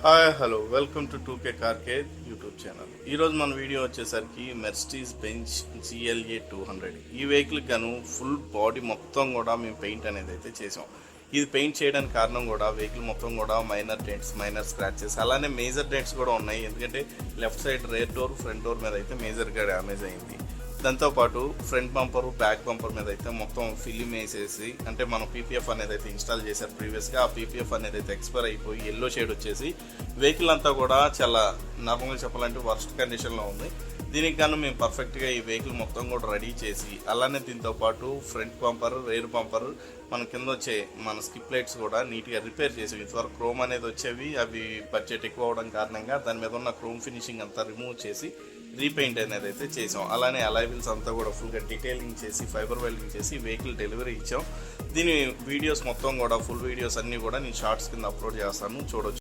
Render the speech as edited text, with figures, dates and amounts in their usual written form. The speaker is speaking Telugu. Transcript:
Hi hello welcome to 2K car care YouTube channel. ఈరోజు మన వీడియో వచ్చేసరికి మెర్సిడీస్ బెంజ్ GLA 200. ఈ వెహికల్కి గాను ఫుల్ బాడీ మొత్తం కూడా మేము పెయింట్ అనేది అయితే చేసాం. ఇది పెయింట్ చేయడానికి కారణం కూడా వెహికల్ మొత్తం కూడా మైనర్ డెంట్స్, మైనర్ స్క్రాచెస్, అలానే మేజర్ డెంట్స్ కూడా ఉన్నాయి. ఎందుకంటే left side rare door, front door మీద అయితే మేజర్గా డ్యామేజ్ అయింది. దాంతోపాటు ఫ్రంట్ బంపరు, బ్యాక్ బంపర్ మీద అయితే మొత్తం ఫిలిం వేసేసి, అంటే మనం PPF అనేది అయితే ఇన్స్టాల్ చేశారు ప్రీవియస్గా. ఆ PPF అనేది అయితే ఎక్స్పైర్ అయిపోయి ఎల్లో షేడ్ వచ్చేసి వెహికల్ అంతా కూడా చాలా నార్మల్గా చెప్పాలంటే వర్స్ట్ కండిషన్లో ఉంది. దీనికి గాను మేము పర్ఫెక్ట్గా ఈ వెహికల్ మొత్తం కూడా రెడీ చేసి, అలానే దీంతోపాటు ఫ్రంట్ బంపర్, రేర్ బంపర్, మన కింద వచ్చే మన స్కిప్ లైట్స్ కూడా నీట్గా రిపేర్ చేసి, ఇంతవరకు క్రోమ్ అనేది వచ్చేవి, అవి బడ్జెట్ ఎక్కువ అవడం కారణంగా దాని మీద ఉన్న క్రోమ్ ఫినిషింగ్ అంతా రిమూవ్ చేసి రీపెయింట్ అనేది అయితే చేసాం. అలానే అలాయ్ వీల్స్ అంతా కూడా ఫుల్గా డీటెయిలింగ్ చేసి, ఫైబర్ వెల్డింగ్ చేసి వెహికల్ డెలివరీ ఇచ్చాం. దీని వీడియోస్ మొత్తం కూడా ఫుల్ వీడియోస్ అన్నీ కూడా నేను షార్ట్స్ కింద అప్లోడ్ చేస్తాను, చూడొచ్చు.